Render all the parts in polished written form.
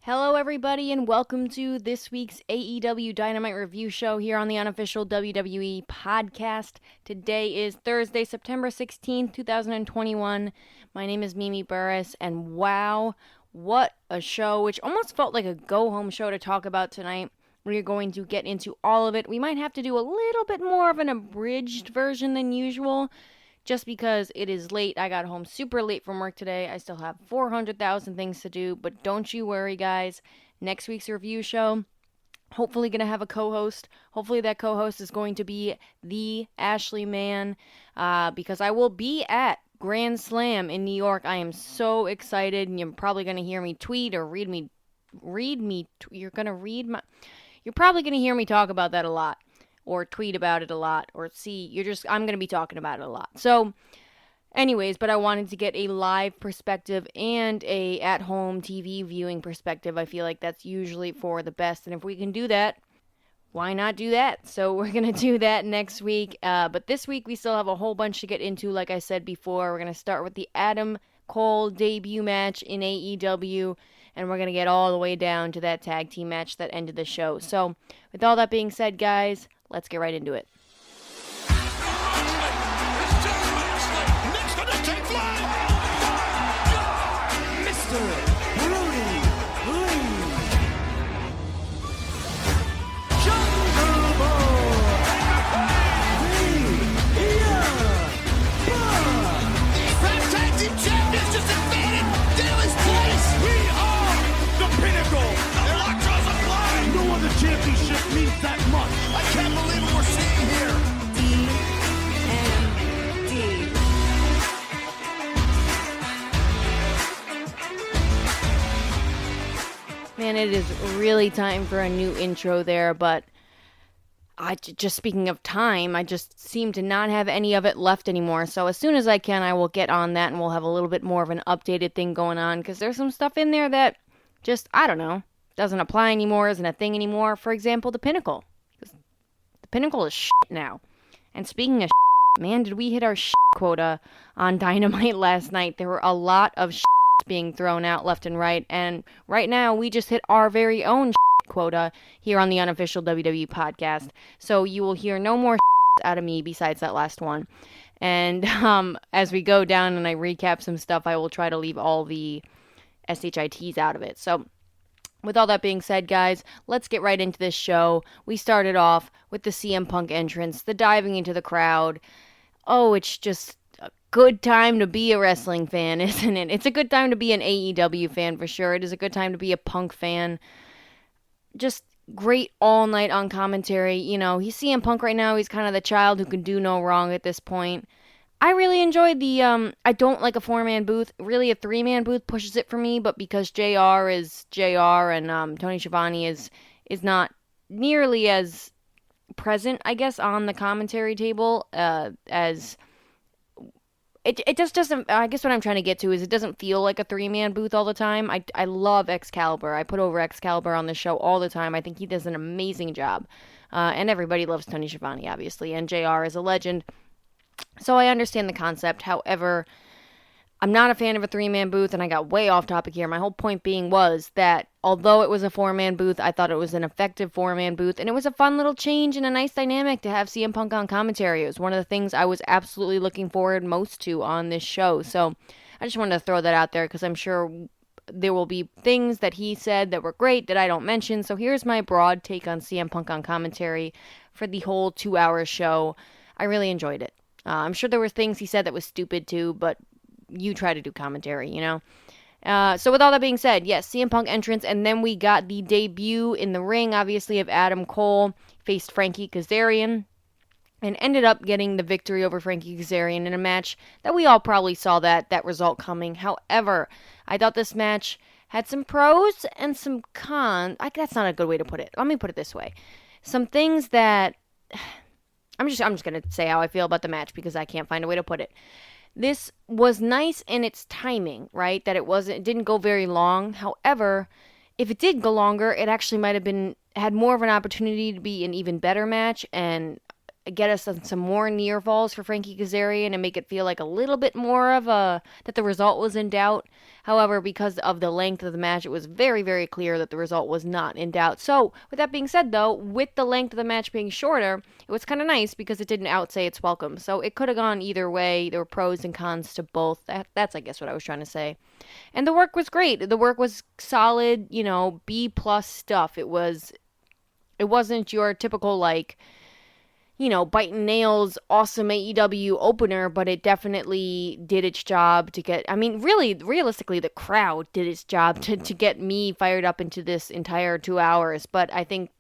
Hello, everybody, and welcome to this week's AEW Dynamite review show here on the unofficial WWE podcast. Today is Thursday, September 16th, 2021. My name is Mimi Burris, and wow, what a show, which almost felt like a go-home show to talk about tonight. We're going to get into all of it. We might have to do a little bit more of an abridged version than usual, just because it is late. I got home super late from work today. I still have 400,000 things to do, but don't you worry, guys. Next week's review show, hopefully going to have a co-host. Hopefully that co-host is going to be the Ashley Man, because I will be at Grand Slam in New York. I am so excited, and you're probably going to hear me tweet or you're probably going to hear me talk about that a lot, or tweet about it a lot, or I'm going to be talking about it a lot. So, anyways, but I wanted to get a live perspective and a at-home TV viewing perspective. I feel like that's usually for the best, and if we can do that, why not do that? So we're going to do that next week, but this week we still have a whole bunch to get into. Like I said before, we're going to start with the Adam Cole debut match in AEW, and we're going to get all the way down to that tag team match that ended the show. So, with all that being said, guys, let's get right into it. Championship means that much. I can't believe what we're seeing here. DMD. Man, it is really time for a new intro there, but just speaking of time, I just seem to not have any of it left anymore. So as soon as I can, I will get on that, and we'll have a little bit more of an updated thing going on, because there's some stuff in there that just, I don't know, doesn't apply anymore, isn't a thing anymore. For example, the Pinnacle. The Pinnacle is shit now. And speaking of shit, man, did we hit our shit quota on Dynamite last night. There were a lot of shit being thrown out left and right. And right now, we just hit our very own shit quota here on the unofficial WWE podcast. So you will hear no more shit out of me besides that last one. And as we go down and I recap some stuff, I will try to leave all the SHITs out of it. So, with all that being said, guys, let's get right into this show. We started off with the CM Punk entrance, the diving into the crowd. Oh, it's just a good time to be a wrestling fan, isn't it? It's a good time to be an AEW fan for sure. It is a good time to be a Punk fan. Just great all night on commentary. You know, he's CM Punk right now. He's kind of the child who can do no wrong at this point. I really enjoyed I don't like a 4-man booth. Really, a 3-man booth pushes it for me, but because JR is JR and Tony Schiavone is not nearly as present, I guess, on the commentary table as... It just doesn't... I guess what I'm trying to get to is it doesn't feel like a 3-man booth all the time. I love Excalibur. I put over Excalibur on the show all the time. I think he does an amazing job. And everybody loves Tony Schiavone, obviously, and JR is a legend. So I understand the concept. However, I'm not a fan of a 3-man booth, and I got way off topic here. My whole point being was that although it was a 4-man booth, I thought it was an effective 4-man booth, and it was a fun little change and a nice dynamic to have CM Punk on commentary. It was one of the things I was absolutely looking forward most to on this show. So I just wanted to throw that out there because I'm sure there will be things that he said that were great that I don't mention. So here's my broad take on CM Punk on commentary for the whole 2-hour show. I really enjoyed it. I'm sure there were things he said that was stupid too, but you try to do commentary, you know? So with all that being said, yes, CM Punk entrance, and then we got the debut in the ring, obviously, of Adam Cole, faced Frankie Kazarian, and ended up getting the victory over Frankie Kazarian in a match that we all probably saw that result coming. However, I thought this match had some pros and some cons. That's not a good way to put it. Let me put it this way. Some things that... I'm just going to say how I feel about the match because I can't find a way to put it. This was nice in its timing, right? That it didn't go very long. However, if it did go longer, it actually might have had more of an opportunity to be an even better match. And get us some more near falls for Frankie Kazarian and make it feel like a little bit more of that the result was in doubt. However, because of the length of the match, it was very, very clear that the result was not in doubt. So, with that being said, though, with the length of the match being shorter, it was kind of nice because it didn't outsay its welcome. So, it could have gone either way. There were pros and cons to both. That's, I guess, what I was trying to say. And the work was great. The work was solid, B plus stuff. It wasn't your typical, like, biting nails, awesome AEW opener, but it definitely did its job to get, really, realistically, the crowd did its job to get me fired up into this entire 2 hours. But I think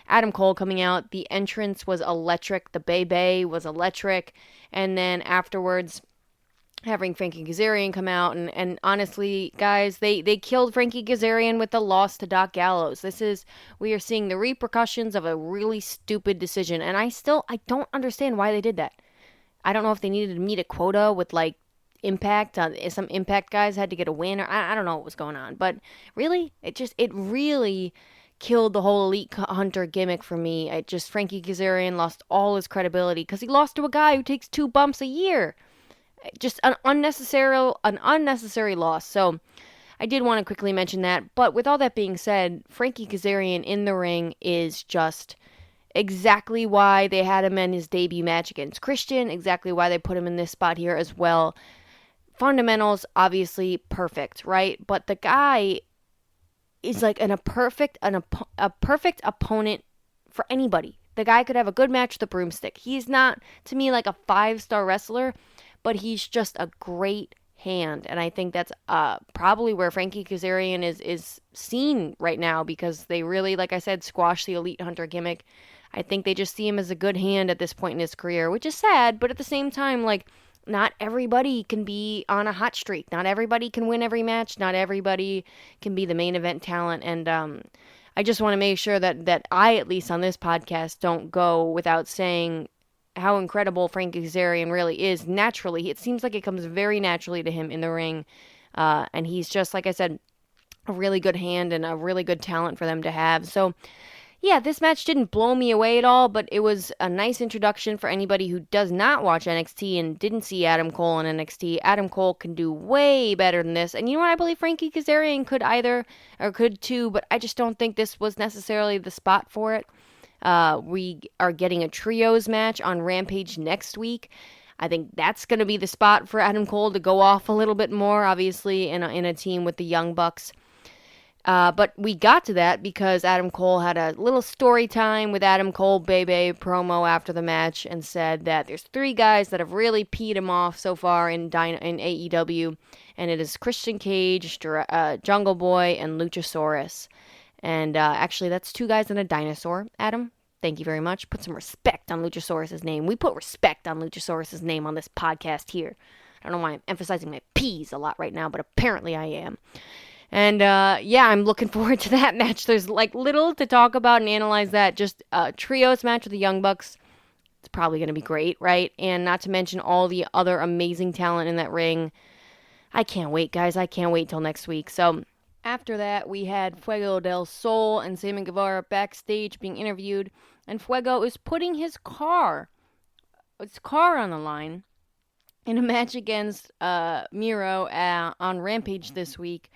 Adam Cole coming out, the entrance was electric, the Bay was electric, and then afterwards, having Frankie Kazarian come out, and honestly, guys, they killed Frankie Kazarian with the loss to Doc Gallows. We are seeing the repercussions of a really stupid decision, and I don't understand why they did that. I don't know if they needed to meet a quota with, like, Impact. Some Impact guys had to get a win, or I don't know what was going on, but really, it really killed the whole Elite Hunter gimmick for me. Frankie Kazarian lost all his credibility, because he lost to a guy who takes 2 bumps a year. Just an unnecessary loss. So I did want to quickly mention that. But with all that being said, Frankie Kazarian in the ring is just exactly why they had him in his debut match against Christian, exactly why they put him in this spot here as well. Fundamentals, obviously perfect, right? But the guy is like a perfect opponent for anybody. The guy could have a good match with the broomstick. He's not, to me, like a 5-star wrestler, but he's just a great hand. And I think that's probably where Frankie Kazarian is seen right now, because they really, like I said, squashed the Elite Hunter gimmick. I think they just see him as a good hand at this point in his career, which is sad, but at the same time, like, not everybody can be on a hot streak. Not everybody can win every match. Not everybody can be the main event talent. And I just want to make sure that I, at least on this podcast, don't go without saying how incredible Frankie Kazarian really is naturally. It seems like it comes very naturally to him in the ring. And he's just, like I said, a really good hand and a really good talent for them to have. So, yeah, this match didn't blow me away at all, but it was a nice introduction for anybody who does not watch NXT and didn't see Adam Cole in NXT. Adam Cole can do way better than this. And you know what? I believe Frankie Kazarian could too, but I just don't think this was necessarily the spot for it. We are getting a trios match on Rampage next week. I think that's going to be the spot for Adam Cole to go off a little bit more, obviously, in a team with the Young Bucks. But we got to that because Adam Cole had a little story time with Adam Cole Bebe promo after the match and said that there's 3 guys that have really peed him off so far in AEW, and it is Christian Cage, Jungle Boy, and Luchasaurus. And actually, that's 2 guys and a dinosaur. Adam, thank you very much. Put some respect on Luchasaurus' name. We put respect on Luchasaurus' name on this podcast here. I don't know why I'm emphasizing my P's a lot right now, but apparently I am. And yeah, I'm looking forward to that match. There's like little to talk about and analyze that. Just a trios match with the Young Bucks. It's probably going to be great, right? And not to mention all the other amazing talent in that ring. I can't wait, guys. I can't wait till next week. So after that, we had Fuego del Sol and Sammy Guevara backstage being interviewed, and Fuego is putting his car on the line in a match against Miro on Rampage this week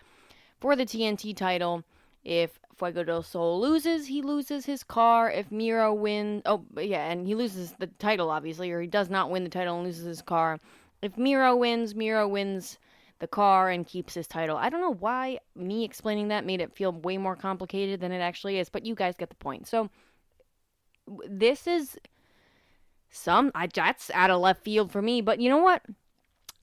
for the TNT title. If Fuego del Sol loses, he loses his car. If Miro wins, and he loses the title, obviously, or he does not win the title and loses his car. If Miro wins the car and keeps his title. I don't know why me explaining that made it feel way more complicated than it actually is, but you guys get the point. So this is that's out of left field for me, but you know what?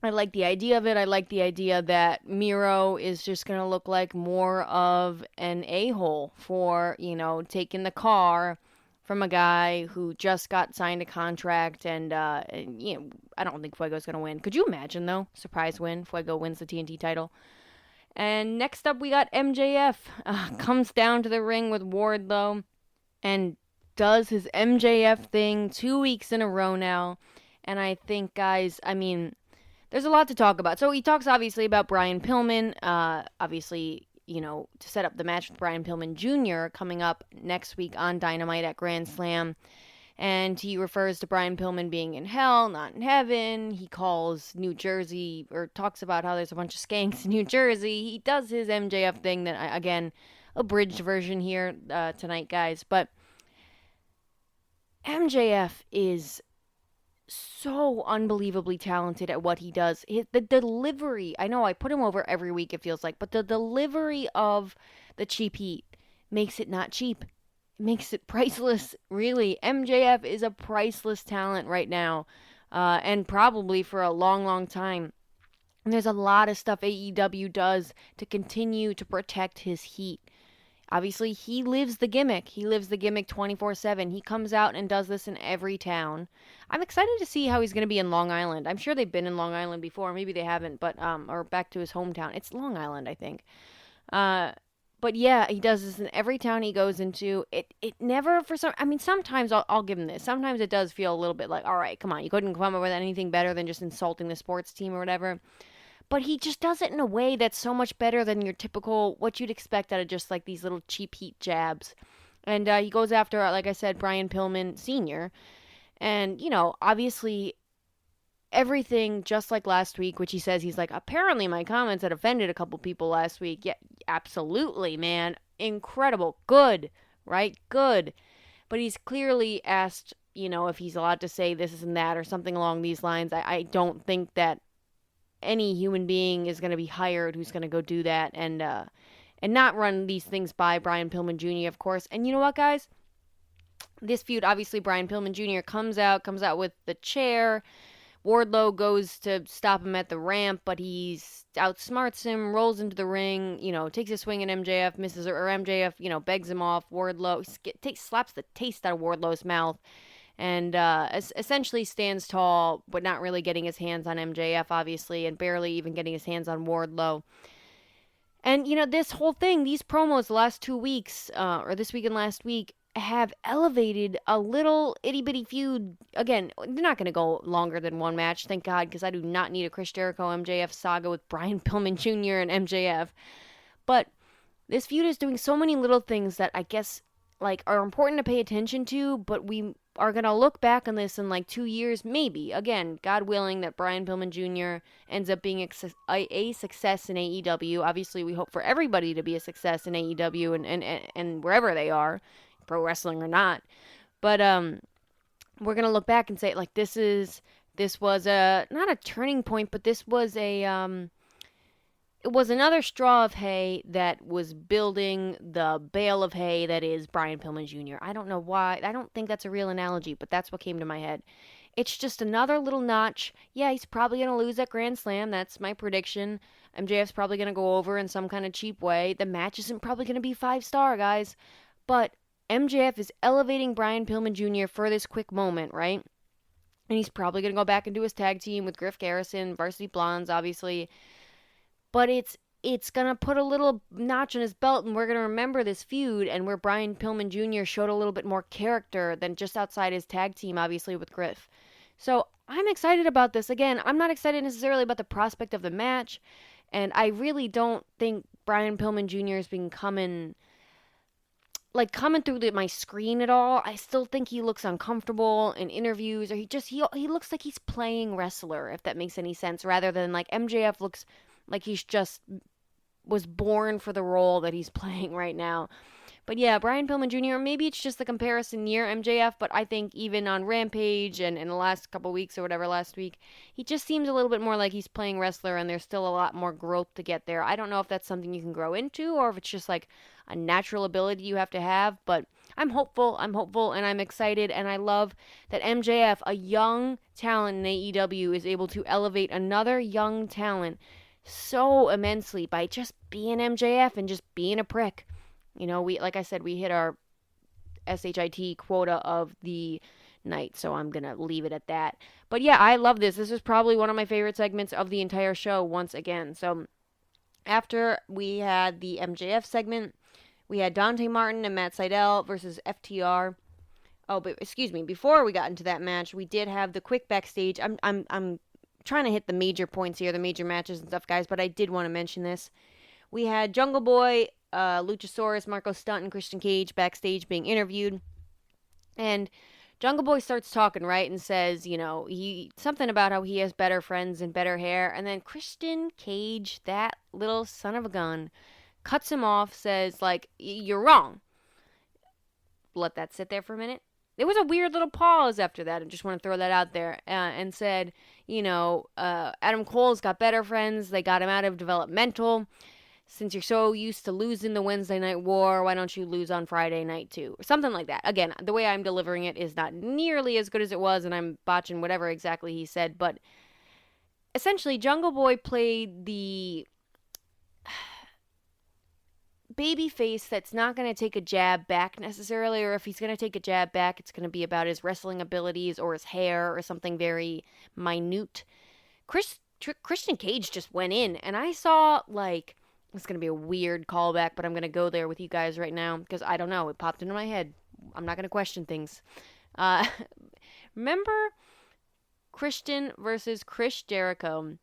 I like the idea of it. I like the idea that Miro is just going to look like more of an a-hole for, taking the car from a guy who just got signed a contract, and I don't think Fuego's going to win. Could you imagine, though? Surprise win. Fuego wins the TNT title. And next up, we got MJF. Comes down to the ring with Wardlow and does his MJF thing 2 weeks in a row now. And I think, guys, there's a lot to talk about. So he talks, obviously, about Brian Pillman. Obviously, to set up the match with Brian Pillman Jr. coming up next week on Dynamite at Grand Slam. And he refers to Brian Pillman being in hell, not in heaven. He calls New Jersey, or talks about how there's a bunch of skanks in New Jersey. He does his MJF thing that, again, abridged version here tonight, guys. But MJF is so unbelievably talented at what he does. The delivery, I know I put him over every week, it feels like, but the delivery of the cheap heat makes it not cheap. Makes it priceless, really. MJF is a priceless talent right now, and probably for a long, long time. And there's a lot of stuff AEW does to continue to protect his heat. Obviously, he lives the gimmick. He lives the gimmick 24/7. He comes out and does this in every town. I'm excited to see how he's going to be in Long Island. I'm sure they've been in Long Island before. Maybe they haven't, but or back to his hometown. It's Long Island, I think. But yeah, he does this in every town he goes into. It never, for some, I mean, sometimes I'll give him this. Sometimes it does feel a little bit like, all right, come on, you couldn't come up with anything better than just insulting the sports team or whatever. But he just does it in a way that's so much better than your typical, what you'd expect out of just like these little cheap heat jabs. And he goes after, like I said, Brian Pillman Sr. And, you know, obviously everything just like last week, which he says, he's like, apparently my comments had offended a couple people last week. Yeah, absolutely, man. Incredible. Good, right? Good. But he's clearly asked, you know, if he's allowed to say this and that or something along these lines. I don't think that any human being is going to be hired who's going to go do that and not run these things by Brian Pillman Jr., of course. And you know what, guys? This feud, obviously, Brian Pillman Jr. comes out with the chair. Wardlow goes to stop him at the ramp, but he outsmarts him, rolls into the ring, you know, takes a swing at MJF, misses, or MJF, you know, begs him off. Wardlow slaps the taste out of Wardlow's mouth, and essentially stands tall, but not really getting his hands on MJF, obviously, and barely even getting his hands on Wardlow. And, you know, this whole thing, these promos the last 2 weeks, or this week and last week, have elevated a little itty-bitty feud. Again, they're not going to go longer than one match, thank God, because I do not need a Chris Jericho MJF saga with Brian Pillman Jr. and MJF. But this feud is doing so many little things that I guess, like, are important to pay attention to, but we are going to look back on this in, like, 2 years, maybe. Again, God willing that Brian Pillman Jr. ends up being a success in AEW. Obviously, we hope for everybody to be a success in AEW and wherever they are, pro wrestling or not. But we're gonna look back and say, like, this was a, not a turning point, but this was a it was another straw of hay that was building the bale of hay that is Brian Pillman Jr. I don't know why. I don't think that's a real analogy, but that's what came to my head. It's just another little notch. Yeah, he's probably going to lose at Grand Slam. That's my prediction. MJF's probably going to go over in some kind of cheap way. The match isn't probably going to be 5-star, guys. But MJF is elevating Brian Pillman Jr. for this quick moment, right? And he's probably going to go back and do his tag team with Griff Garrison, Varsity Blondes, obviously. But it's going to put a little notch on his belt, and we're going to remember this feud, and where Brian Pillman Jr. showed a little bit more character than just outside his tag team, obviously, with Griff. So I'm excited about this. Again, I'm not excited necessarily about the prospect of the match, and I really don't think Brian Pillman Jr. has been coming through my screen at all. I still think he looks uncomfortable in interviews, or he looks like he's playing wrestler, if that makes any sense, rather than like MJF looks like he's just was born for the role that he's playing right now. But yeah, Brian Pillman Jr., maybe it's just the comparison near MJF, but I think even on Rampage and in the last couple weeks or whatever, last week, he just seems a little bit more like he's playing wrestler, and there's still a lot more growth to get there. I don't know if that's something you can grow into, or if it's just like a natural ability you have to have, but I'm hopeful, and I'm excited, and I love that MJF, a young talent in AEW, is able to elevate another young talent so immensely by just being MJF and just being a prick. You know, like I said, we hit our SHIT quota of the night, so I'm going to leave it at that. But yeah, I love this. This is probably one of my favorite segments of the entire show once again. So after we had the MJF segment, we had Dante Martin and Matt Sydal versus FTR. Oh, but excuse me, before we got into that match, we did have the quick backstage. I'm trying to hit the major points here, the major matches and stuff, guys, but I did want to mention this. We had Jungle Boy, Luchasaurus, Marco Stunt, and Christian Cage backstage being interviewed. And Jungle Boy starts talking, right, and says, something about how he has better friends and better hair, and then Christian Cage, that little son of a gun, cuts him off, says, like, you're wrong. Let that sit there for a minute. There was a weird little pause after that. I just want to throw that out there. And said, Adam Cole's got better friends. They got him out of developmental. Since you're so used to losing the Wednesday Night War, why don't you lose on Friday night too? Or something like that. Again, the way I'm delivering it is not nearly as good as it was, and I'm botching whatever exactly he said. But essentially, Jungle Boy played the baby face that's not going to take a jab back necessarily, or if he's going to take a jab back, it's going to be about his wrestling abilities or his hair or something very minute. Christian Cage just went in, and I saw, like, it's going to be a weird callback, but I'm going to go there with you guys right now because I don't know. It popped into my head. I'm not going to question things. Remember Christian versus Chris Jericho?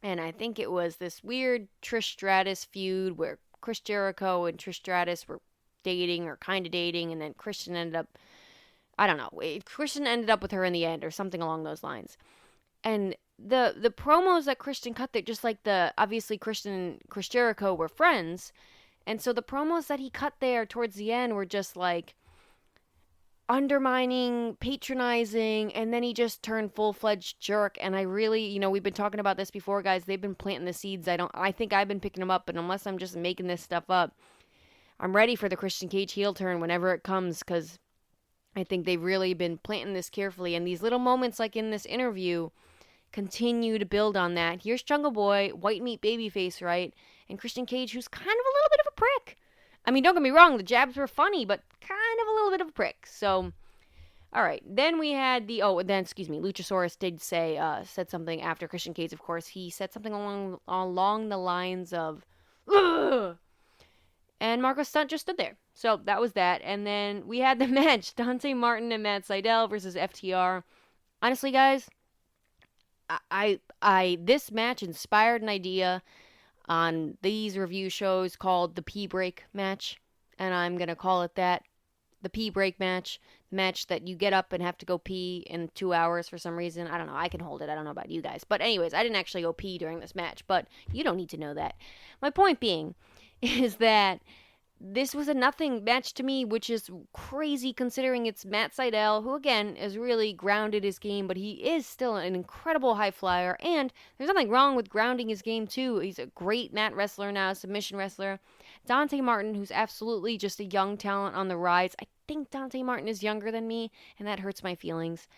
And I think it was this weird Trish Stratus feud where Chris Jericho and Trish Stratus were dating or kind of dating, and then Christian ended up, I don't know, Christian ended up with her in the end or something along those lines. And the promos that Christian cut there, just like obviously Christian and Chris Jericho were friends, and so the promos that he cut there towards the end were just like undermining, patronizing, and then he just turned full-fledged jerk. And I really, we've been talking about this before, guys. They've been planting the seeds. I think I've been picking them up, but unless I'm just making this stuff up, I'm ready for the Christian Cage heel turn whenever it comes, because I think they've really been planting this carefully. And these little moments, like in this interview, continue to build on that. Here's Jungle Boy, white meat babyface, right? And Christian Cage, who's kind of a little bit of a prick. I mean, don't get me wrong, the jabs were funny, but kind of a little bit of a prick. So, all right. Then we had Luchasaurus did said something after Christian Cage, of course. He said something along the lines of, ugh! And Marco Stunt just stood there. So that was that. And then we had the match, Dante Martin and Matt Sydal versus FTR. Honestly, guys, this match inspired an idea on these review shows called the Pee Break match, and I'm gonna call it that, the Pee Break match, the match that you get up and have to go pee in 2 hours for some reason. I don't know, I can hold it, I don't know about you guys, but anyways, I didn't actually go pee during this match, but you don't need to know that. My point being is that this was a nothing match to me, which is crazy considering it's Matt Sydal, who again has really grounded his game, but he is still an incredible high flyer, and there's nothing wrong with grounding his game too. He's a great mat wrestler now, submission wrestler. Dante Martin, who's absolutely just a young talent on the rise. I think Dante Martin is younger than me, and that hurts my feelings.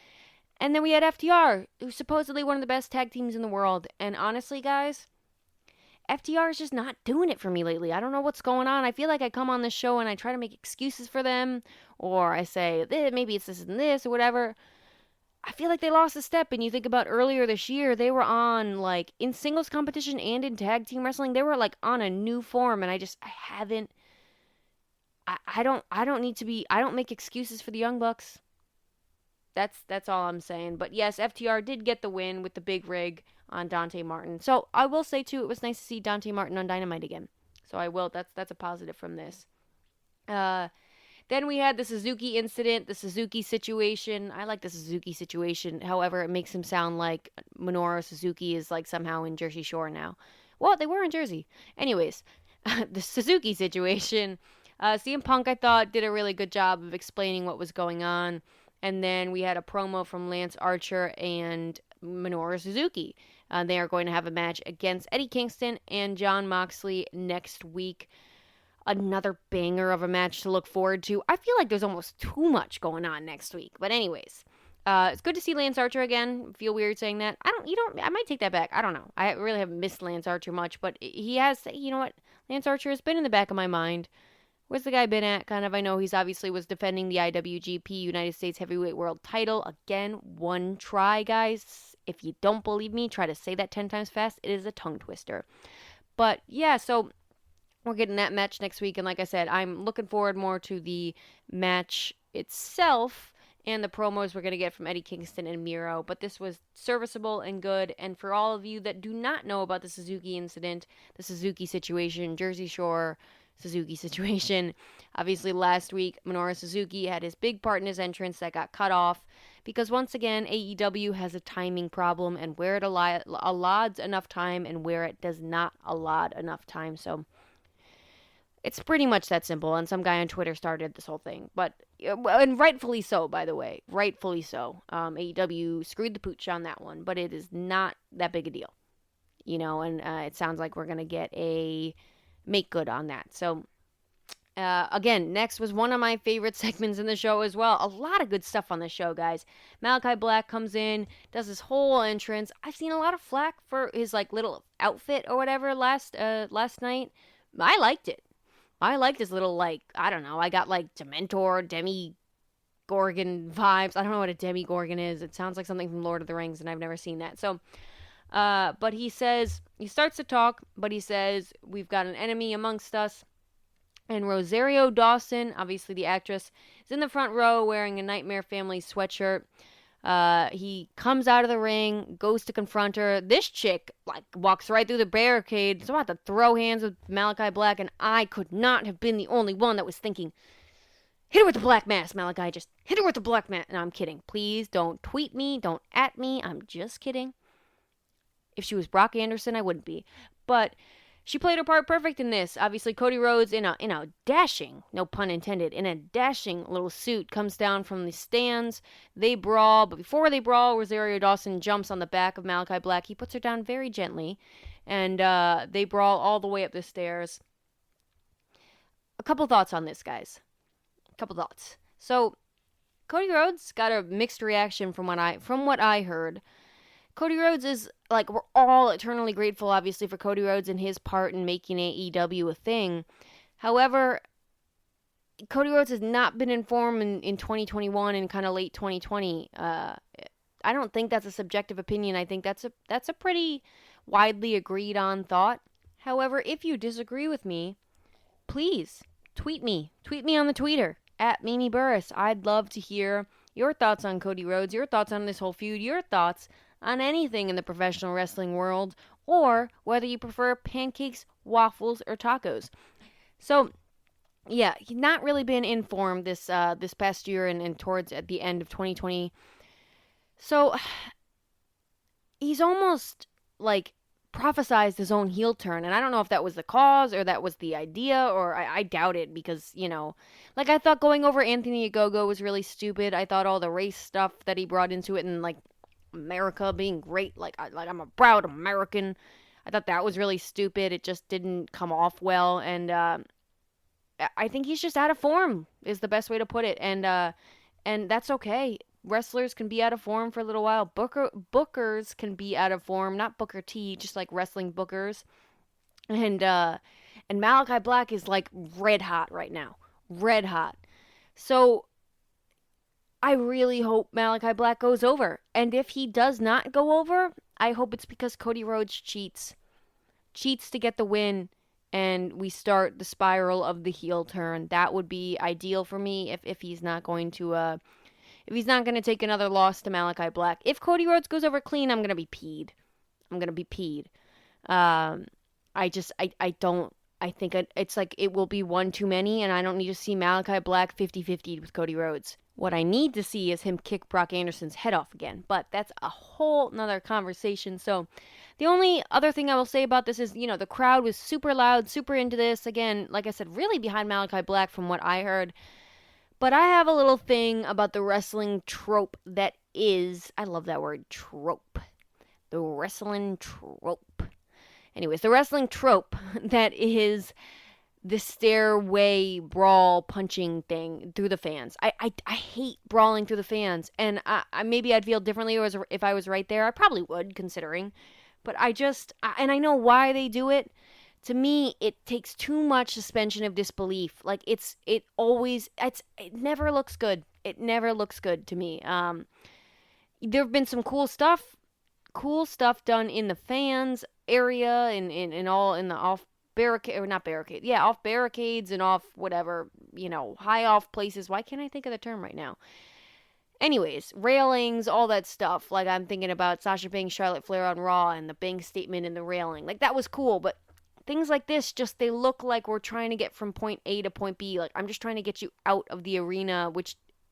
And then we had FTR, who's supposedly one of the best tag teams in the world, and honestly, guys, FTR is just not doing it for me lately. I don't know what's going on. I feel like I come on this show and I try to make excuses for them, or I say, maybe it's this and this, or whatever. I feel like they lost a step, and you think about earlier this year, they were on, like, in singles competition and in tag team wrestling, they were, like, on a new form, and I don't make excuses for the Young Bucks. That's all I'm saying. But yes, FTR did get the win with the big rig on Dante Martin. So I will say too, it was nice to see Dante Martin on Dynamite again. So I will. That's a positive from this. Then we had the Suzuki incident, the Suzuki situation. I like the Suzuki situation. However, it makes him sound like Minoru Suzuki is like somehow in Jersey Shore now. Well, they were in Jersey. Anyways, the Suzuki situation. CM Punk, I thought, did a really good job of explaining what was going on. And then we had a promo from Lance Archer and Minoru Suzuki. They are going to have a match against Eddie Kingston and Jon Moxley next week. Another banger of a match to look forward to. I feel like there's almost too much going on next week. But anyways, it's good to see Lance Archer again. Feel weird saying that. I might take that back. I don't know. I really haven't missed Lance Archer much, but he has, you know what? Lance Archer has been in the back of my mind. Where's the guy been at? Kind of, I know he's obviously was defending the IWGP United States Heavyweight World title. Again, one try, guys. If you don't believe me, try to say that 10 times fast. It is a tongue twister. But yeah, so we're getting that match next week. And like I said, I'm looking forward more to the match itself and the promos we're going to get from Eddie Kingston and Miro. But this was serviceable and good. And for all of you that do not know about the Suzuki incident, the Suzuki situation, Jersey Shore, Suzuki situation. Obviously, last week, Minoru Suzuki had his big part in his entrance that got cut off because, once again, AEW has a timing problem and where it allots enough time and where it does not allot enough time. So it's pretty much that simple. And some guy on Twitter started this whole thing. But, and rightfully so, by the way. Rightfully so. AEW screwed the pooch on that one. But it is not that big a deal. You know, and it sounds like we're going to get a make good on that. So, again, next was one of my favorite segments in the show as well. A lot of good stuff on the show, guys. Malakai Black comes in, does his whole entrance. I've seen a lot of flack for his like little outfit or whatever last night. I liked it. I liked his little like, I don't know. I got like Dementor, Demi-Gorgon vibes. I don't know what a Demi-Gorgon is. It sounds like something from Lord of the Rings, and I've never seen that. So, but he starts to talk, but he says, we've got an enemy amongst us. And Rosario Dawson, obviously the actress, is in the front row wearing a Nightmare Family sweatshirt. He comes out of the ring, goes to confront her. This chick, like, walks right through the barricade. Is about to throw hands with Malakai Black, and I could not have been the only one that was thinking, hit her with the black mass, Malakai. Just hit her with the black mass. No, I'm kidding. Please don't tweet me. Don't at me. I'm just kidding. If she was Brock Anderson, I wouldn't be. But she played her part perfect in this. Obviously, Cody Rhodes in a dashing, no pun intended, in a dashing little suit comes down from the stands. They brawl, but before they brawl, Rosario Dawson jumps on the back of Malakai Black. He puts her down very gently, and they brawl all the way up the stairs. A couple thoughts on this, guys. A couple thoughts. So, Cody Rhodes got a mixed reaction from what I heard. Cody Rhodes is, like, we're all eternally grateful, obviously, for Cody Rhodes and his part in making AEW a thing. However, Cody Rhodes has not been in form in 2021 and kind of late 2020. I don't think that's a subjective opinion. I think that's a pretty widely agreed on thought. However, if you disagree with me, please tweet me. Tweet me on the Twitter, @Mimi Burris. I'd love to hear your thoughts on Cody Rhodes, your thoughts on this whole feud, your thoughts on anything in the professional wrestling world, or whether you prefer pancakes, waffles, or tacos. So, yeah, he's not really been in form this past year and towards at the end of 2020. So, he's almost, like, prophesized his own heel turn, and I don't know if that was the cause or that was the idea, or I doubt it because, you know, like, I thought going over Anthony Ogogo was really stupid. I thought all the race stuff that he brought into it and, like, America being great, like I'm a proud American, I thought that was really stupid. It just didn't come off well, and I think he's just out of form is the best way to put it, and that's okay. Wrestlers can be out of form for a little while. Bookers can be out of form, not Booker T, just like wrestling bookers, and Malakai Black is like red hot right now, red hot. So I really hope Malakai Black goes over. And if he does not go over, I hope it's because Cody Rhodes cheats. Cheats to get the win, and we start the spiral of the heel turn. That would be ideal for me if he's not going to take another loss to Malakai Black. If Cody Rhodes goes over clean, I'm going to be peed. I think it's like it will be one too many, and I don't need to see Malakai Black 50-50 with Cody Rhodes. What I need to see is him kick Brock Anderson's head off again, but that's a whole nother conversation. So the only other thing I will say about this is, you know, the crowd was super loud, super into this. Again, like I said, really behind Malakai Black from what I heard. But I have a little thing about the wrestling trope that is, I love that word, trope. The wrestling trope. Anyways, the wrestling trope that is the stairway brawl punching thing through the fans. I hate brawling through the fans, and maybe I'd feel differently if I was right there. I probably would, considering. But and I know why they do it. To me, it takes too much suspension of disbelief. Like, it never looks good. It never looks good to me. There have been some cool stuff done in the fans area and in the off barricade, or not barricade, yeah, off barricades and off whatever, you know, high off places. Why can't I think of the term right now? Anyways, railings, all that stuff. Like, I'm thinking about Sasha Banks, Charlotte Flair on Raw, and the bank statement in the railing. Like, that was cool, but things like this, just they look like we're trying to get from point A to point B. Like, I'm just trying to get you out of the arena,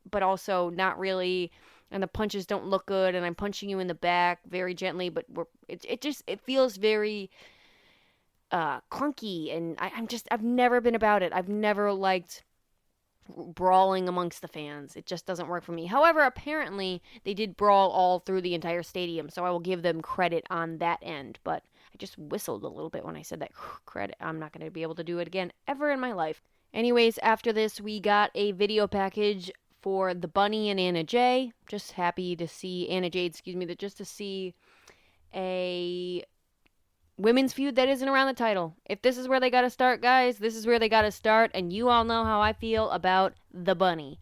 but also not really. And the punches don't look good, and I'm punching you in the back very gently, but it feels very clunky, and I've never been about it. I've never liked brawling amongst the fans. It just doesn't work for me. However, apparently they did brawl all through the entire stadium, so I will give them credit on that end. But I just whistled a little bit when I said that credit. I'm not going to be able to do it again ever in my life. Anyways, after this, we got a video package for the Bunny and Anna Jay. Just happy to see Anna Jade, just to see a women's feud that isn't around the title. If this is where they gotta start, guys, this is where they gotta start, and you all know how I feel about the Bunny.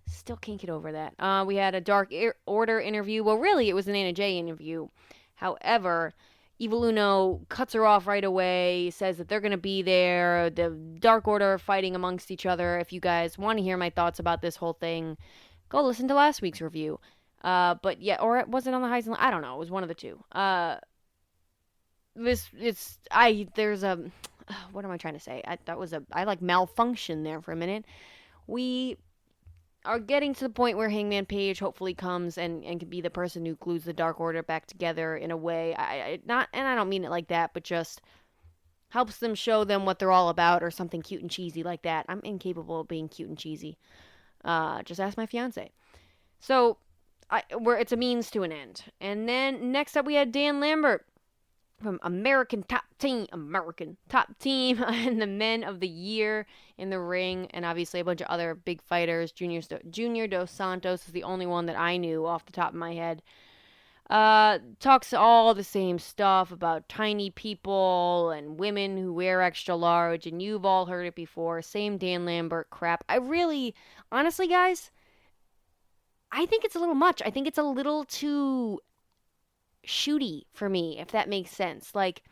Still can't get over that. We had a Dark Order interview. Well, really, it was an Anna Jay interview. However, Evil Uno cuts her off right away, says that they're gonna be there. The Dark Order are fighting amongst each other. If you guys want to hear my thoughts about this whole thing, go listen to last week's review. But yeah, or was it on the highs and I don't know. It was one of the two. There's a, what am I trying to say? I like malfunction there for a minute. We are getting to the point where Hangman Page hopefully comes and can be the person who glues the Dark Order back together in a way. I don't mean it like that, but just helps them show them what they're all about or something cute and cheesy like that. I'm incapable of being cute and cheesy. Just ask my fiance. So, it's a means to an end. And then next up we had Dan Lambert from American Top Team, and the Men of the Year in the ring, and obviously a bunch of other big fighters. Junior Dos Santos is the only one that I knew off the top of my head. Talks all the same stuff about tiny people and women who wear extra large, and you've all heard it before. Same Dan Lambert crap. Honestly, guys, I think it's a little much. I think it's a little too shooty for me, if that makes sense. Like,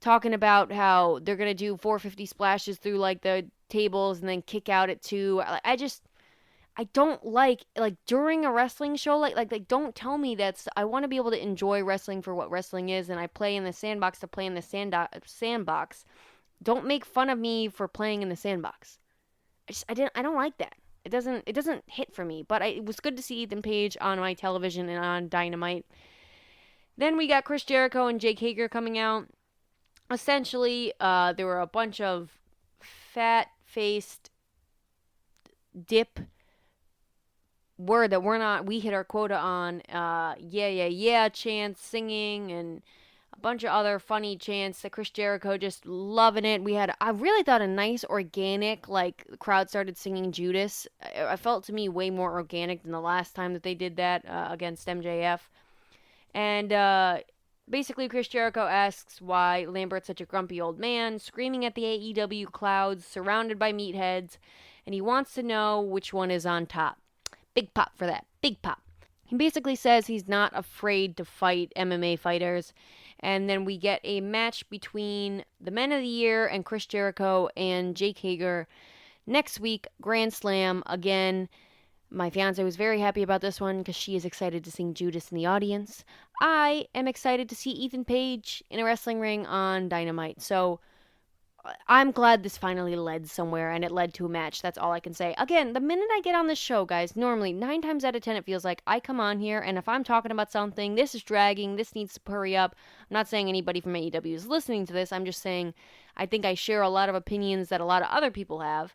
talking about how they're gonna do 450 splashes through like the tables and then kick out at 2. I don't like during a wrestling show, like don't tell me I want to be able to enjoy wrestling for what wrestling is, and I play in the sandbox to play in the sandbox. Don't make fun of me for playing in the sandbox. I don't like that. It doesn't hit for me. But it was good to see Ethan Page on my television and on Dynamite. Then we got Chris Jericho and Jake Hager coming out. Essentially, there were a bunch of fat-faced dip word that we hit our quota on. Yeah chants, singing, and a bunch of other funny chants that Chris Jericho just loving it. I really thought a nice organic, like, the crowd started singing Judas. I felt to me way more organic than the last time that they did that against MJF. And basically Chris Jericho asks why Lambert's such a grumpy old man, screaming at the AEW clouds, surrounded by meatheads, and he wants to know which one is on top. Big pop for that. Big pop. He basically says he's not afraid to fight MMA fighters. And then we get a match between the Men of the Year and Chris Jericho and Jake Hager next week. Grand Slam again. My fiance was very happy about this one because she is excited to sing Judas in the audience. I am excited to see Ethan Page in a wrestling ring on Dynamite. So I'm glad this finally led somewhere and it led to a match. That's all I can say. Again, the minute I get on this show, guys, normally 9 times out of 10 it feels like I come on here and if I'm talking about something, this is dragging, this needs to hurry up. I'm not saying anybody from AEW is listening to this. I'm just saying I think I share a lot of opinions that a lot of other people have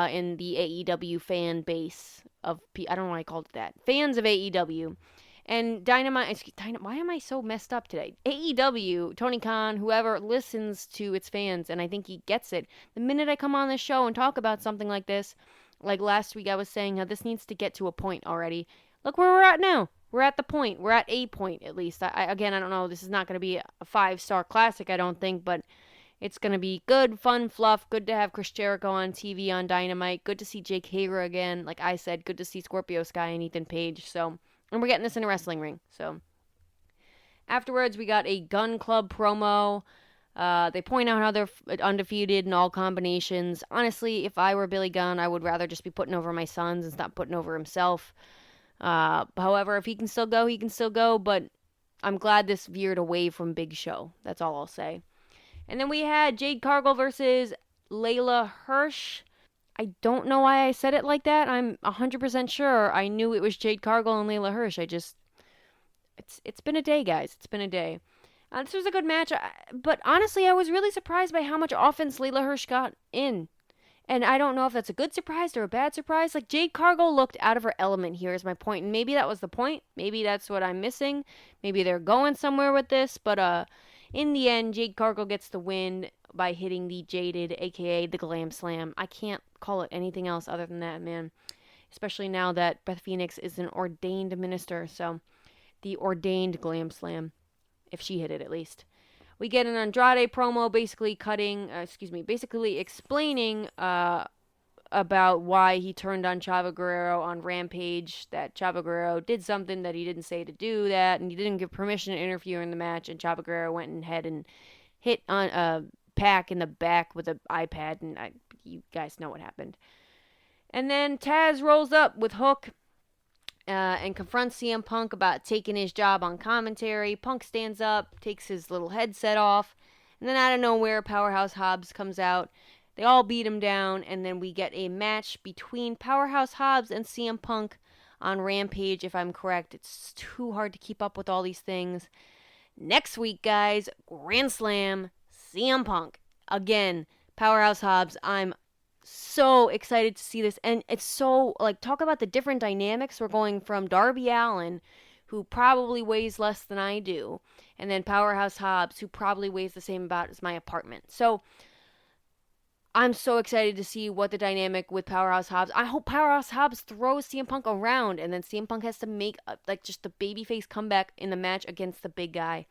in the AEW fan base of, I don't know why I called it that, fans of AEW. And Dynamite, why am I so messed up today? AEW, Tony Khan, whoever listens to its fans, and I think he gets it. The minute I come on this show and talk about something like this, like last week I was saying how this needs to get to a point already. Look where we're at now. We're at the point. We're at a point, at least. I don't know. This is not going to be a 5-star classic, I don't think, but it's going to be good, fun, fluff. Good to have Chris Jericho on TV on Dynamite. Good to see Jake Hager again. Like I said, good to see Scorpio Sky and Ethan Page. So, and we're getting this in a wrestling ring. So, afterwards, we got a Gun Club promo. They point out how they're undefeated in all combinations. Honestly, if I were Billy Gunn, I would rather just be putting over my sons and stop putting over himself. However, if he can still go, he can still go. But I'm glad this veered away from Big Show. That's all I'll say. And then we had Jade Cargill versus Layla Hirsch. I don't know why I said it like that. I'm 100% sure I knew it was Jade Cargill and Layla Hirsch. It's been a day, guys. It's been a day. This was a good match, but honestly, I was really surprised by how much offense Layla Hirsch got in. And I don't know if that's a good surprise or a bad surprise. Like, Jade Cargill looked out of her element here, is my point. And maybe that was the point. Maybe that's what I'm missing. Maybe they're going somewhere with this. But in the end, Jade Cargill gets the win by hitting the Jaded, a.k.a. the Glam Slam. I can't call it anything else other than that, man. Especially now that Beth Phoenix is an ordained minister. So, the ordained Glam Slam. If she hit it, at least. We get an Andrade promo basically explaining about why he turned on Chavo Guerrero on Rampage, that Chavo Guerrero did something that he didn't say to do that, and he didn't give permission to interfere in the match, and Chavo Guerrero went ahead and hit on Pac in the back with an iPad, and you guys know what happened. And then Taz rolls up with Hook and confronts CM Punk about taking his job on commentary. Punk stands up, takes his little headset off, and then out of nowhere, Powerhouse Hobbs comes out. They all beat him down, and then we get a match between Powerhouse Hobbs and CM Punk on Rampage, if I'm correct. It's too hard to keep up with all these things. Next week, guys, Grand Slam, CM Punk. Again, Powerhouse Hobbs. I'm so excited to see this, and it's so, like, talk about the different dynamics. We're going from Darby Allin, who probably weighs less than I do, and then Powerhouse Hobbs, who probably weighs the same about as my apartment. So I'm so excited to see what the dynamic with Powerhouse Hobbs. I hope Powerhouse Hobbs throws CM Punk around, and then CM Punk has to make just the babyface comeback in the match against the big guy.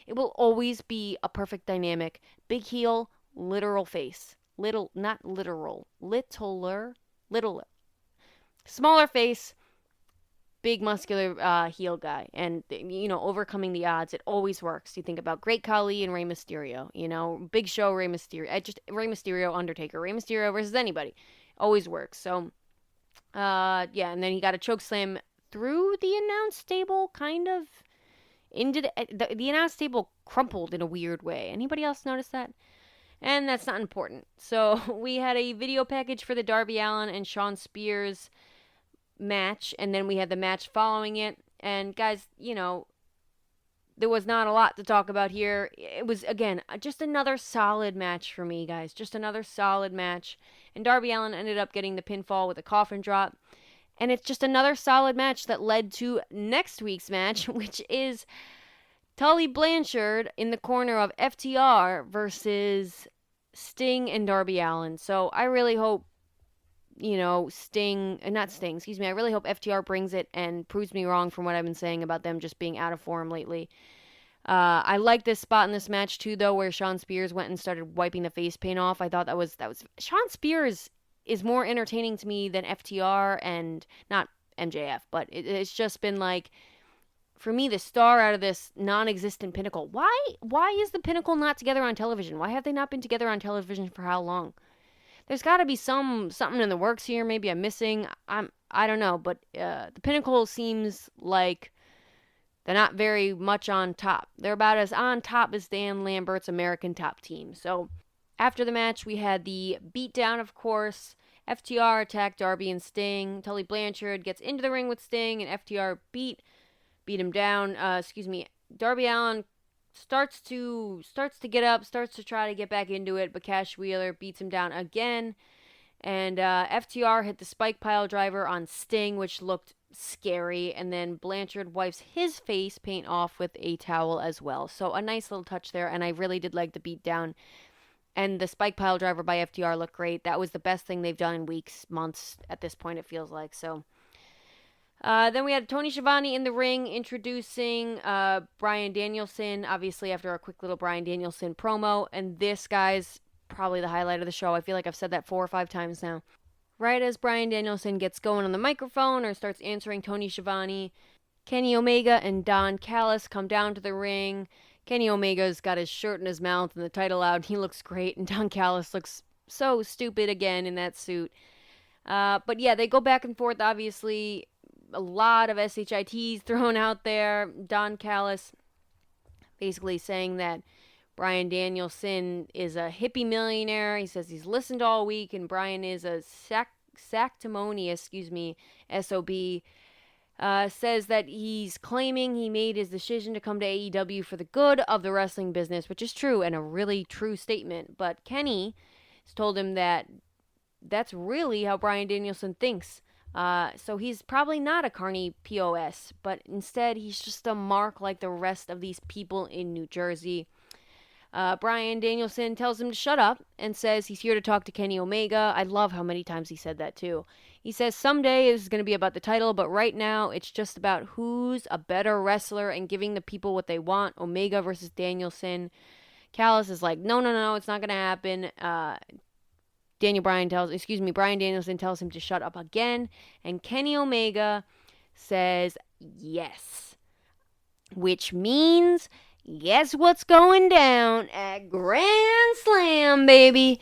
It will always be a perfect dynamic. Big heel, literal face. Not literal, littler, smaller face, big muscular heel guy, and overcoming the odds. It always works. You think about Great Khali and Rey Mysterio, Big Show, Rey Mysterio, just Rey Mysterio, Undertaker, Rey Mysterio versus anybody, always works. So, and then he got a choke slam through the announce table, kind of into the announce table crumpled in a weird way. Anybody else notice that? And that's not important. So we had a video package for the Darby Allin and Shawn Spears match, and then we had the match following it. And guys, there was not a lot to talk about here. It was, again, just another solid match for me, guys. Just another solid match. And Darby Allin ended up getting the pinfall with a coffin drop. And it's just another solid match that led to next week's match, which is Tully Blanchard in the corner of FTR versus Sting and Darby Allin. So I really hope, I really hope FTR brings it and proves me wrong from what I've been saying about them just being out of form lately. I like this spot in this match too, though, where Shawn Spears went and started wiping the face paint off. I thought that was Shawn Spears is more entertaining to me than FTR and not MJF, but it's just been like, for me, the star out of this non-existent Pinnacle. Why is the Pinnacle not together on television? Why have they not been together on television for how long? There's got to be something in the works here. Maybe I'm missing. I don't know, but the Pinnacle seems like they're not very much on top. They're about as on top as Dan Lambert's American Top Team. So after the match, we had the beatdown, of course. FTR attacked Darby and Sting. Tully Blanchard gets into the ring with Sting, and FTR beat him down. Darby Allin starts to get up, starts to try to get back into it, but Cash Wheeler beats him down again. And FTR hit the spike pile driver on Sting, which looked scary. And then Blanchard wipes his face paint off with a towel as well. So a nice little touch there, and I really did like the beat down. And the spike pile driver by FTR looked great. That was the best thing they've done in weeks, months at this point, it feels like. So then we had Tony Schiavone in the ring introducing Bryan Danielson, obviously after a quick little Bryan Danielson promo. And this, guys, probably the highlight of the show. I feel like I've said that 4 or 5 times now. Right as Bryan Danielson gets going on the microphone or starts answering Tony Schiavone, Kenny Omega and Don Callis come down to the ring. Kenny Omega's got his shirt in his mouth and the title out, and he looks great. And Don Callis looks so stupid again in that suit. But yeah, they go back and forth, obviously. A lot of SHITs thrown out there. Don Callis basically saying that Bryan Danielson is a hippie millionaire. He says he's listened all week, and Bryan is a sanctimonious, SOB. Says that he's claiming he made his decision to come to AEW for the good of the wrestling business, which is true and a really true statement. But Kenny has told him that that's really how Bryan Danielson thinks. So he's probably not a carny POS, but instead he's just a mark like the rest of these people in New Jersey. Bryan Danielson tells him to shut up and says he's here to talk to Kenny Omega. I love how many times he said that too. He says someday it's going to be about the title, but right now it's just about who's a better wrestler and giving the people what they want. Omega versus Danielson. Callis is like, no, it's not going to happen. Bryan Danielson tells him to shut up again, and Kenny Omega says yes, which means guess what's going down at Grand Slam, baby?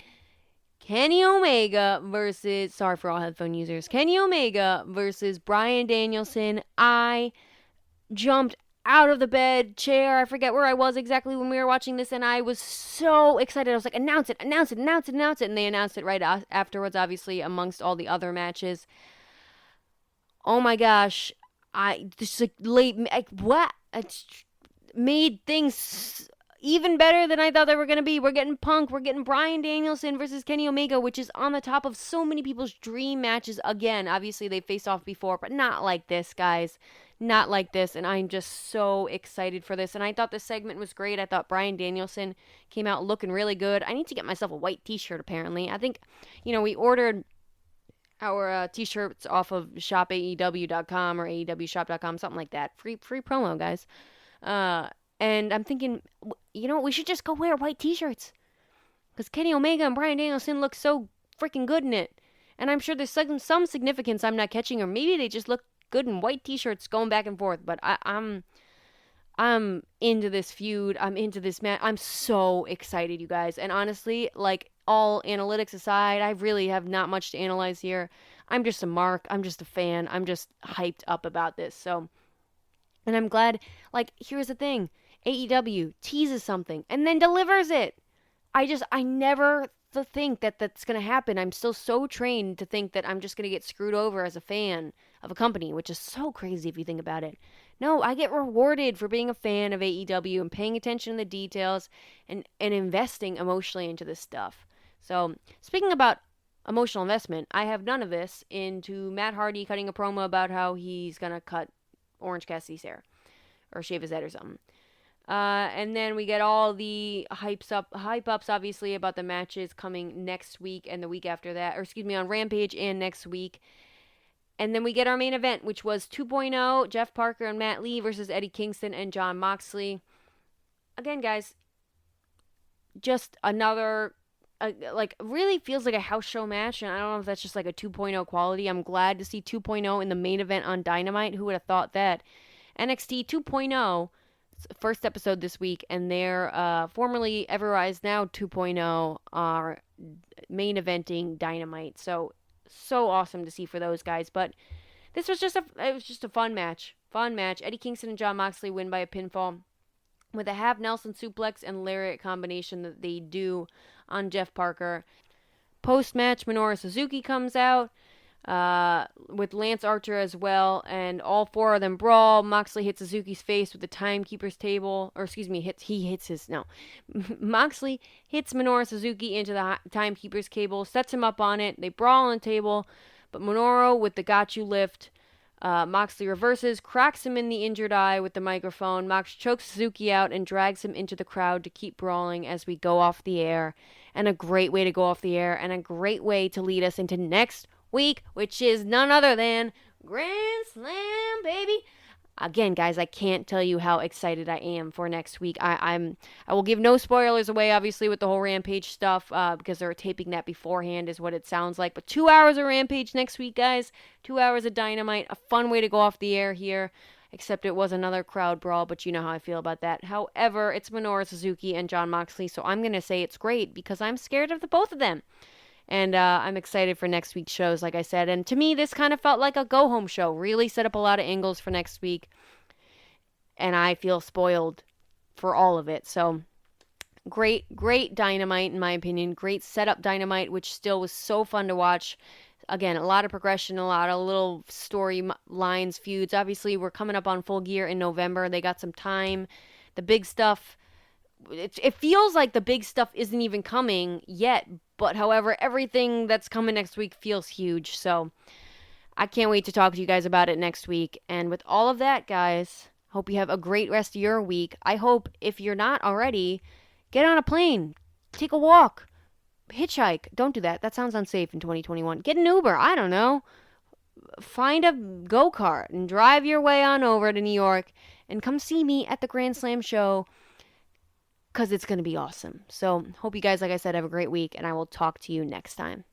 Kenny Omega versus, sorry for all headphone users, Kenny Omega versus Bryan Danielson. I jumped out of the bed chair. I forget where I was exactly when we were watching this, and I was so excited. I was like, announce it. And they announced it right afterwards, obviously, amongst all the other matches. Oh my gosh. It's made things even better than I thought they were going to be. We're getting Punk. We're getting Bryan Danielson versus Kenny Omega, which is on the top of so many people's dream matches again. Obviously, they faced off before, but not like this, guys. Not like this, and I'm just so excited for this. And I thought this segment was great. I thought Bryan Danielson came out looking really good. I need to get myself a white t-shirt, apparently. I think, we ordered our t-shirts off of shopaew.com or aewshop.com, something like that. Free promo, guys. And I'm thinking, we should just go wear white t-shirts. Because Kenny Omega and Bryan Danielson look so freaking good in it. And I'm sure there's some significance I'm not catching, or maybe they just look good in white t-shirts going back and forth. But I'm into this feud. I'm into this match. I'm so excited, you guys. And honestly, like, all analytics aside, I really have not much to analyze here. I'm just a mark. I'm just a fan. I'm just hyped up about this. So, and I'm glad, like, here's the thing. AEW teases something and then delivers it. I never think that that's going to happen. I'm still so trained to think that I'm just going to get screwed over as a fan of a company, which is so crazy if you think about it. No, I get rewarded for being a fan of AEW and paying attention to the details and investing emotionally into this stuff. So, speaking about emotional investment, I have none of this into Matt Hardy cutting a promo about how he's going to cut Orange Cassidy's hair or shave his head or something. And then we get all the hype ups, obviously, about the matches coming next week and the week after that, on Rampage and next week. And then we get our main event, which was 2.0, Jeff Parker and Matt Lee versus Eddie Kingston and Jon Moxley. Again, guys, just another, really feels like a house show match, and I don't know if that's just like a 2.0 quality. I'm glad to see 2.0 in the main event on Dynamite. Who would have thought that? NXT 2.0, first episode this week, and their formerly Everrise, now 2.0, are main eventing Dynamite. So awesome to see for those guys. But this was just a fun match. Eddie Kingston and Jon Moxley win by a pinfall with a half Nelson suplex and lariat combination that they do on Jeff Parker. Post-match, Minoru Suzuki comes out with Lance Archer as well, and all four of them brawl. Moxley hits Suzuki's face with the timekeeper's table, Moxley hits Minoru Suzuki into the timekeeper's cable, sets him up on it. They brawl on the table, but Minoru with the got you lift. Moxley reverses, cracks him in the injured eye with the microphone. Mox chokes Suzuki out and drags him into the crowd to keep brawling as we go off the air. And a great way to go off the air, and a great way to lead us into next week, which is none other than Grand Slam, baby. Again, guys, I can't tell you how excited I am for next week. I will give no spoilers away, obviously, with the whole Rampage stuff, because they're taping that beforehand, is what it sounds like. But 2 hours of Rampage next week, guys. 2 hours of Dynamite. A fun way to go off the air here, except it was another crowd brawl, but you know how I feel about that. However, it's Minoru Suzuki and Jon Moxley, so I'm going to say it's great, because I'm scared of the both of them. And I'm excited for next week's shows, like I said. And to me, this kind of felt like a go-home show. Really set up a lot of angles for next week. And I feel spoiled for all of it. So Great Dynamite, in my opinion. Great setup Dynamite, which still was so fun to watch. Again, a lot of progression, a lot of little story lines, feuds. Obviously, we're coming up on Full Gear in November. They got some time. The big stuff, it feels like the big stuff isn't even coming yet. But however, everything that's coming next week feels huge. So I can't wait to talk to you guys about it next week. And with all of that, guys, hope you have a great rest of your week. I hope, if you're not already, get on a plane, take a walk, hitchhike. Don't do that. That sounds unsafe in 2021. Get an Uber. I don't know. Find a go-kart and drive your way on over to New York and come see me at the Grand Slam show because it's going to be awesome. So hope you guys, like I said, have a great week, and I will talk to you next time.